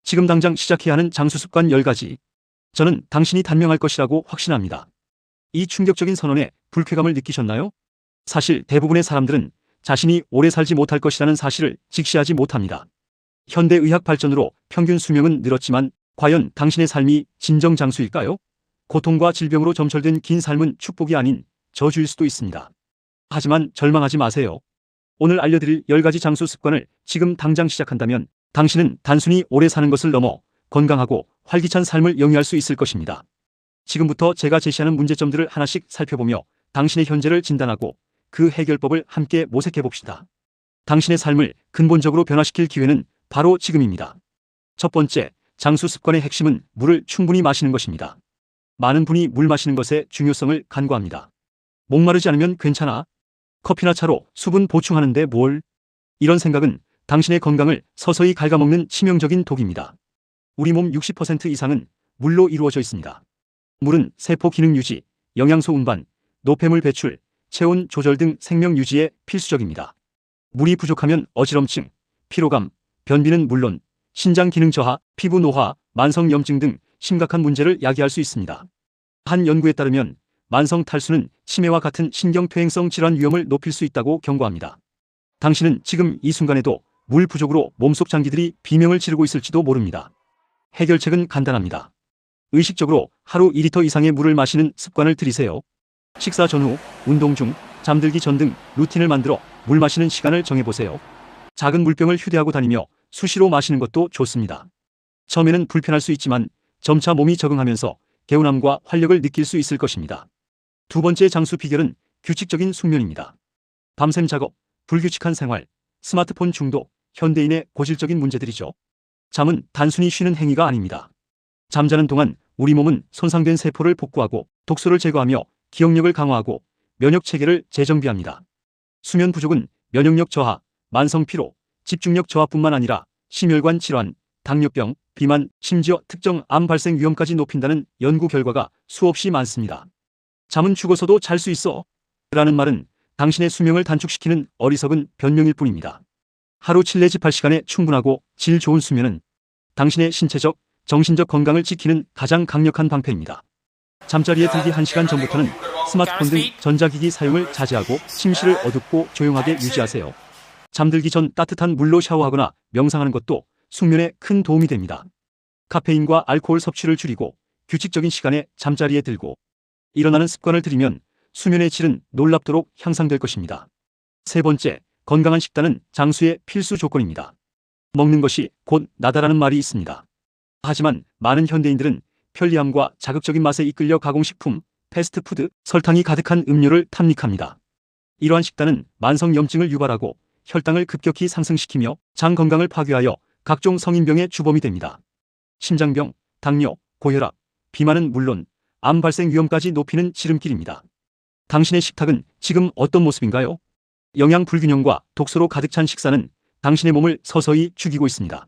지금 당장 시작해야 하는 장수 습관 10가지. 저는 당신이 단명할 것이라고 확신합니다. 이 충격적인 선언에 불쾌감을 느끼셨나요? 사실 대부분의 사람들은 자신이 오래 살지 못할 것이라는 사실을 직시하지 못합니다. 현대의학 발전으로 평균 수명은 늘었지만 과연 당신의 삶이 진정 장수일까요? 고통과 질병으로 점철된 긴 삶은 축복이 아닌 저주일 수도 있습니다. 하지만 절망하지 마세요. 오늘 알려드릴 10가지 장수 습관을 지금 당장 시작한다면 당신은 단순히 오래 사는 것을 넘어 건강하고 활기찬 삶을 영위할 수 있을 것입니다. 지금부터 제가 제시하는 문제점들을 하나씩 살펴보며 당신의 현재를 진단하고 그 해결법을 함께 모색해 봅시다. 당신의 삶을 근본적으로 변화시킬 기회는 바로 지금입니다. 첫 번째, 장수 습관의 핵심은 물을 충분히 마시는 것입니다. 많은 분이 물 마시는 것의 중요성을 간과합니다. 목마르지 않으면 괜찮아. 커피나 차로 수분 보충하는데 뭘? 이런 생각은 당신의 건강을 서서히 갉아먹는 치명적인 독입니다. 우리 몸 60% 이상은 물로 이루어져 있습니다. 물은 세포 기능 유지, 영양소 운반, 노폐물 배출, 체온 조절 등 생명 유지에 필수적입니다. 물이 부족하면 어지럼증, 피로감, 변비는 물론 신장 기능 저하, 피부 노화, 만성 염증 등 심각한 문제를 야기할 수 있습니다. 한 연구에 따르면 만성 탈수는 치매와 같은 신경퇴행성 질환 위험을 높일 수 있다고 경고합니다. 당신은 지금 이 순간에도 물 부족으로 몸속 장기들이 비명을 지르고 있을지도 모릅니다. 해결책은 간단합니다. 의식적으로 하루 2리터 이상의 물을 마시는 습관을 들이세요. 식사 전후, 운동 중, 잠들기 전 등 루틴을 만들어 물 마시는 시간을 정해보세요. 작은 물병을 휴대하고 다니며 수시로 마시는 것도 좋습니다. 처음에는 불편할 수 있지만 점차 몸이 적응하면서 개운함과 활력을 느낄 수 있을 것입니다. 두 번째 장수 비결은 규칙적인 숙면입니다. 밤샘 작업, 불규칙한 생활, 스마트폰 중독, 현대인의 고질적인 문제들이죠. 잠은 단순히 쉬는 행위가 아닙니다. 잠자는 동안 우리 몸은 손상된 세포를 복구하고 독소를 제거하며 기억력을 강화하고 면역 체계를 재정비합니다. 수면 부족은 면역력 저하, 만성 피로, 집중력 저하뿐만 아니라 심혈관 질환, 당뇨병, 비만, 심지어 특정 암 발생 위험까지 높인다는 연구 결과가 수없이 많습니다. 잠은 죽어서도 잘 수 있어 라는 말은 당신의 수명을 단축시키는 어리석은 변명일 뿐입니다. 하루 7내지 8시간의 충분하고 질 좋은 수면은 당신의 신체적, 정신적 건강을 지키는 가장 강력한 방패입니다. 잠자리에 들기 1시간 전부터는 스마트폰 등 전자기기 사용을 자제하고 침실을 어둡고 조용하게 유지하세요. 잠들기 전 따뜻한 물로 샤워하거나 명상하는 것도 숙면에 큰 도움이 됩니다. 카페인과 알코올 섭취를 줄이고 규칙적인 시간에 잠자리에 들고 일어나는 습관을 들이면 수면의 질은 놀랍도록 향상될 것입니다. 세 번째, 건강한 식단은 장수의 필수 조건입니다. 먹는 것이 곧 나다라는 말이 있습니다. 하지만 많은 현대인들은 편리함과 자극적인 맛에 이끌려 가공식품, 패스트푸드, 설탕이 가득한 음료를 탐닉합니다. 이러한 식단은 만성염증을 유발하고 혈당을 급격히 상승시키며 장 건강을 파괴하여 각종 성인병의 주범이 됩니다. 심장병, 당뇨, 고혈압, 비만은 물론 암 발생 위험까지 높이는 지름길입니다. 당신의 식탁은 지금 어떤 모습인가요? 영양 불균형과 독소로 가득 찬 식사는 당신의 몸을 서서히 죽이고 있습니다.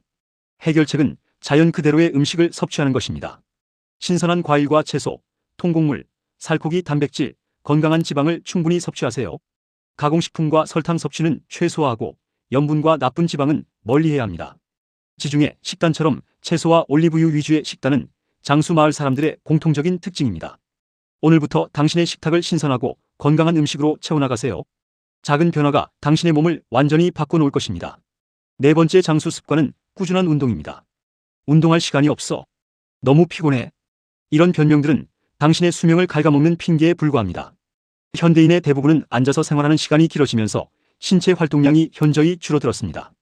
해결책은 자연 그대로의 음식을 섭취하는 것입니다. 신선한 과일과 채소, 통곡물, 살코기 단백질, 건강한 지방을 충분히 섭취하세요. 가공식품과 설탕 섭취는 최소화하고 염분과 나쁜 지방은 멀리해야 합니다. 지중해 식단처럼 채소와 올리브유 위주의 식단은 장수 마을 사람들의 공통적인 특징입니다. 오늘부터 당신의 식탁을 신선하고 건강한 음식으로 채워나가세요. 작은 변화가 당신의 몸을 완전히 바꿔놓을 것입니다. 네 번째 장수 습관은 꾸준한 운동입니다. 운동할 시간이 없어. 너무 피곤해. 이런 변명들은 당신의 수명을 갉아먹는 핑계에 불과합니다. 현대인의 대부분은 앉아서 생활하는 시간이 길어지면서 신체 활동량이 현저히 줄어들었습니다.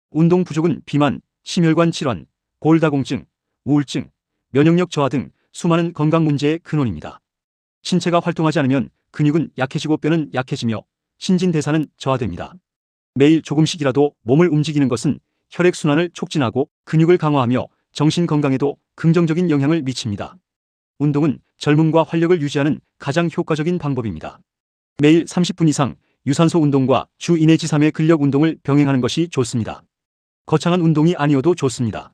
운동 부족은 비만, 심혈관 질환, 골다공증, 우울증, 면역력 저하 등 수많은 건강 문제의 근원입니다. 신체가 활동하지 않으면 근육은 약해지고 뼈는 약해지며 신진대사는 저하됩니다. 매일 조금씩이라도 몸을 움직이는 것은 혈액순환을 촉진하고 근육을 강화하며 정신 건강에도 긍정적인 영향을 미칩니다. 운동은 젊음과 활력을 유지하는 가장 효과적인 방법입니다. 매일 30분 이상 유산소 운동과 주 2 내지 3회 근력 운동을 병행하는 것이 좋습니다. 거창한 운동이 아니어도 좋습니다.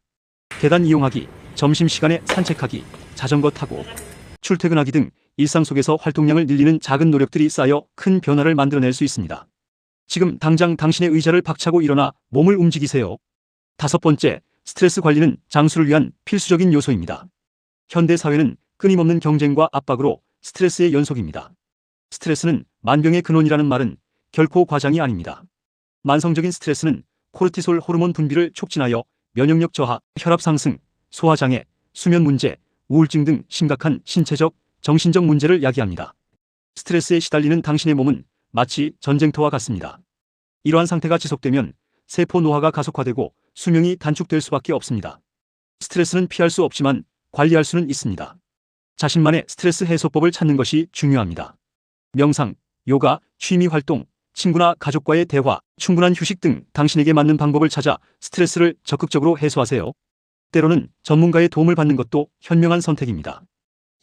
계단 이용하기, 점심시간에 산책하기, 자전거 타고, 출퇴근하기 등 일상 속에서 활동량을 늘리는 작은 노력들이 쌓여 큰 변화를 만들어낼 수 있습니다. 지금 당장 당신의 의자를 박차고 일어나 몸을 움직이세요. 다섯 번째, 스트레스 관리는 장수를 위한 필수적인 요소입니다. 현대 사회는 끊임없는 경쟁과 압박으로 스트레스의 연속입니다. 스트레스는 만병의 근원이라는 말은 결코 과장이 아닙니다. 만성적인 스트레스는 코르티솔 호르몬 분비를 촉진하여 면역력 저하, 혈압 상승, 소화장애, 수면 문제, 우울증 등 심각한 신체적, 정신적 문제를 야기합니다. 스트레스에 시달리는 당신의 몸은 마치 전쟁터와 같습니다. 이러한 상태가 지속되면 세포 노화가 가속화되고 수명이 단축될 수밖에 없습니다. 스트레스는 피할 수 없지만 관리할 수는 있습니다. 자신만의 스트레스 해소법을 찾는 것이 중요합니다. 명상, 요가, 취미 활동, 친구나 가족과의 대화, 충분한 휴식 등 당신에게 맞는 방법을 찾아 스트레스를 적극적으로 해소하세요. 때로는 전문가의 도움을 받는 것도 현명한 선택입니다.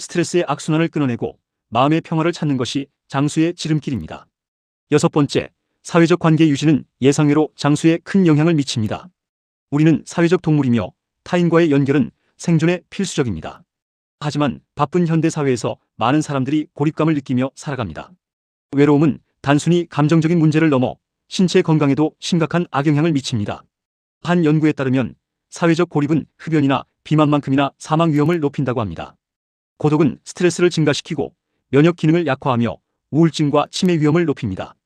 스트레스의 악순환을 끊어내고 마음의 평화를 찾는 것이 장수의 지름길입니다. 6번째, 사회적 관계 유지는 예상외로 장수에 큰 영향을 미칩니다. 우리는 사회적 동물이며 타인과의 연결은 생존에 필수적입니다. 하지만 바쁜 현대 사회에서 많은 사람들이 고립감을 느끼며 살아갑니다. 외로움은 단순히 감정적인 문제를 넘어 신체 건강에도 심각한 악영향을 미칩니다. 한 연구에 따르면 사회적 고립은 흡연이나 비만만큼이나 사망 위험을 높인다고 합니다. 고독은 스트레스를 증가시키고 면역 기능을 약화하며 우울증과 치매 위험을 높입니다.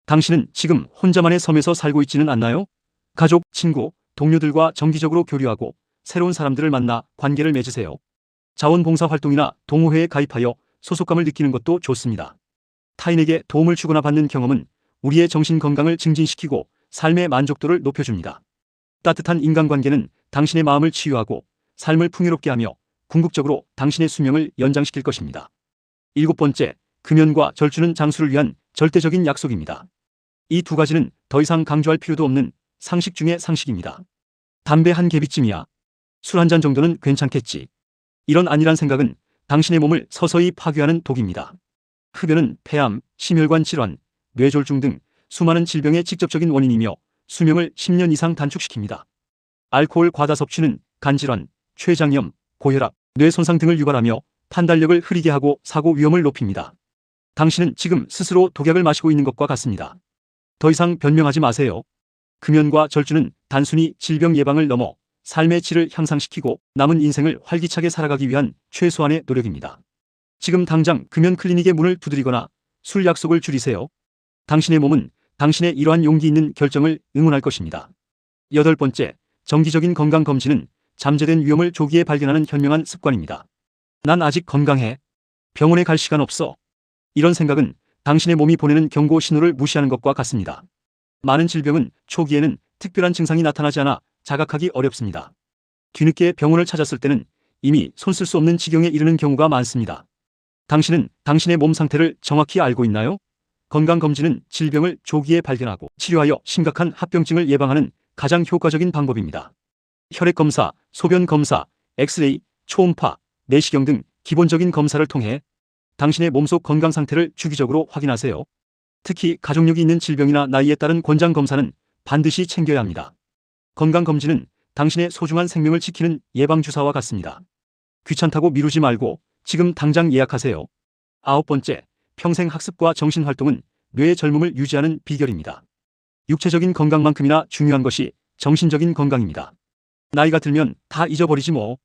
당신은 지금 혼자만의 섬에서 살고 있지는 않나요? 가족, 친구, 동료들과 정기적으로 교류하고 새로운 사람들을 만나 관계를 맺으세요. 자원봉사 활동이나 동호회에 가입하여 소속감을 느끼는 것도 좋습니다. 타인에게 도움을 주거나 받는 경험은 우리의 정신 건강을 증진시키고 삶의 만족도를 높여줍니다. 따뜻한 인간관계는 당신의 마음을 치유하고 삶을 풍요롭게 하며 궁극적으로 당신의 수명을 연장시킬 것입니다. 7번째, 금연과 절주는 장수를 위한 절대적인 약속입니다. 이 두 가지는 더 이상 강조할 필요도 없는 상식 중의 상식입니다. 담배 한 개비쯤이야. 술 한 잔 정도는 괜찮겠지. 이런 안일한 생각은 당신의 몸을 서서히 파괴하는 독입니다. 흡연은 폐암, 심혈관 질환, 뇌졸중 등 수많은 질병의 직접적인 원인이며 수명을 10년 이상 단축시킵니다. 알코올 과다 섭취는 간질환, 췌장염, 고혈압, 뇌 손상 등을 유발하며 판단력을 흐리게 하고 사고 위험을 높입니다. 당신은 지금 스스로 독약을 마시고 있는 것과 같습니다. 더 이상 변명하지 마세요. 금연과 절주는 단순히 질병 예방을 넘어 삶의 질을 향상시키고 남은 인생을 활기차게 살아가기 위한 최소한의 노력입니다. 지금 당장 금연 클리닉의 문을 두드리거나 술 약속을 줄이세요. 당신의 몸은 당신의 이러한 용기 있는 결정을 응원할 것입니다. 8번째, 정기적인 건강검진은 잠재된 위험을 조기에 발견하는 현명한 습관입니다. 난 아직 건강해. 병원에 갈 시간 없어. 이런 생각은 당신의 몸이 보내는 경고 신호를 무시하는 것과 같습니다. 많은 질병은 초기에는 특별한 증상이 나타나지 않아 자각하기 어렵습니다. 뒤늦게 병원을 찾았을 때는 이미 손 쓸 수 없는 지경에 이르는 경우가 많습니다. 당신은 당신의 몸 상태를 정확히 알고 있나요? 건강검진은 질병을 조기에 발견하고 치료하여 심각한 합병증을 예방하는 가장 효과적인 방법입니다. 혈액검사, 소변검사, 엑스레이, 초음파, 내시경 등 기본적인 검사를 통해 당신의 몸속 건강 상태를 주기적으로 확인하세요. 특히 가족력이 있는 질병이나 나이에 따른 권장검사는 반드시 챙겨야 합니다. 건강검진은 당신의 소중한 생명을 지키는 예방주사와 같습니다. 귀찮다고 미루지 말고 지금 당장 예약하세요. 9번째, 평생 학습과 정신활동은 뇌의 젊음을 유지하는 비결입니다. 육체적인 건강만큼이나 중요한 것이 정신적인 건강입니다. 나이가 들면 다 잊어버리지 뭐.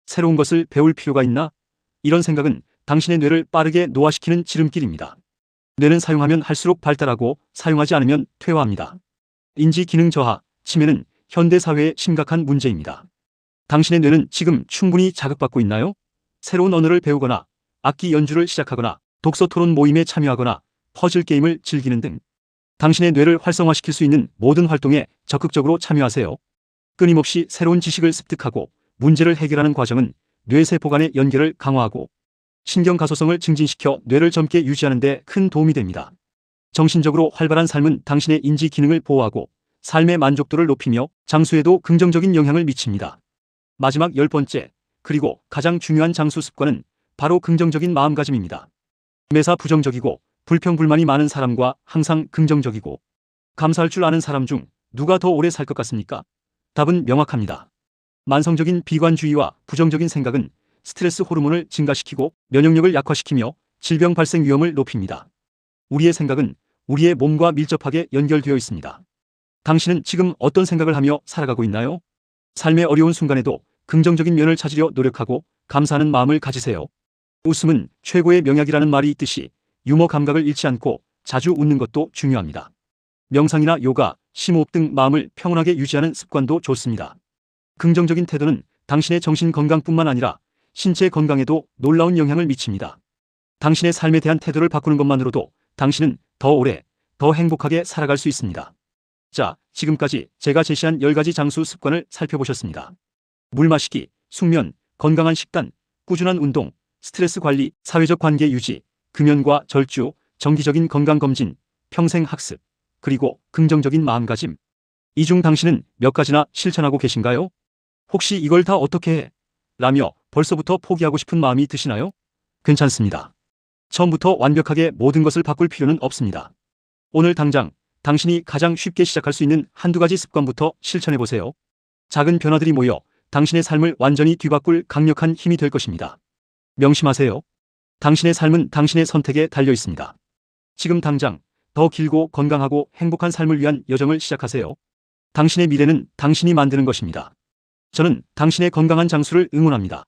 새로운 것을 배울 필요가 있나? 이런 생각은 당신의 뇌를 빠르게 노화시키는 지름길입니다. 뇌는 사용하면 할수록 발달하고 사용하지 않으면 퇴화합니다. 인지 기능 저하, 치매는 현대 사회의 심각한 문제입니다. 당신의 뇌는 지금 충분히 자극받고 있나요? 새로운 언어를 배우거나 악기 연주를 시작하거나 독서 토론 모임에 참여하거나 퍼즐 게임을 즐기는 등 당신의 뇌를 활성화시킬 수 있는 모든 활동에 적극적으로 참여하세요. 끊임없이 새로운 지식을 습득하고 문제를 해결하는 과정은 뇌세포 간의 연결을 강화하고 신경 가소성을 증진시켜 뇌를 젊게 유지하는 데 큰 도움이 됩니다. 정신적으로 활발한 삶은 당신의 인지 기능을 보호하고 삶의 만족도를 높이며 장수에도 긍정적인 영향을 미칩니다. 마지막 10번째, 그리고 가장 중요한 장수 습관은 바로 긍정적인 마음가짐입니다. 매사 부정적이고 불평불만이 많은 사람과 항상 긍정적이고 감사할 줄 아는 사람 중 누가 더 오래 살 것 같습니까? 답은 명확합니다. 만성적인 비관주의와 부정적인 생각은 스트레스 호르몬을 증가시키고 면역력을 약화시키며 질병 발생 위험을 높입니다. 우리의 생각은 우리의 몸과 밀접하게 연결되어 있습니다. 당신은 지금 어떤 생각을 하며 살아가고 있나요? 삶의 어려운 순간에도 긍정적인 면을 찾으려 노력하고 감사하는 마음을 가지세요. 웃음은 최고의 명약이라는 말이 있듯이 유머 감각을 잃지 않고 자주 웃는 것도 중요합니다. 명상이나 요가, 심호흡 등 마음을 평온하게 유지하는 습관도 좋습니다. 긍정적인 태도는 당신의 정신 건강뿐만 아니라 신체 건강에도 놀라운 영향을 미칩니다. 당신의 삶에 대한 태도를 바꾸는 것만으로도 당신은 더 오래, 더 행복하게 살아갈 수 있습니다. 자, 지금까지 제가 제시한 10가지 장수 습관을 살펴보셨습니다. 물 마시기, 숙면, 건강한 식단, 꾸준한 운동, 스트레스 관리, 사회적 관계 유지, 금연과 절주, 정기적인 건강검진, 평생 학습, 그리고 긍정적인 마음가짐. 이 중 당신은 몇 가지나 실천하고 계신가요? 혹시 이걸 다 어떻게 해? 라며 벌써부터 포기하고 싶은 마음이 드시나요? 괜찮습니다. 처음부터 완벽하게 모든 것을 바꿀 필요는 없습니다. 오늘 당장 당신이 가장 쉽게 시작할 수 있는 한두 가지 습관부터 실천해보세요. 작은 변화들이 모여 당신의 삶을 완전히 뒤바꿀 강력한 힘이 될 것입니다. 명심하세요. 당신의 삶은 당신의 선택에 달려 있습니다. 지금 당장 더 길고 건강하고 행복한 삶을 위한 여정을 시작하세요. 당신의 미래는 당신이 만드는 것입니다. 저는 당신의 건강한 장수를 응원합니다.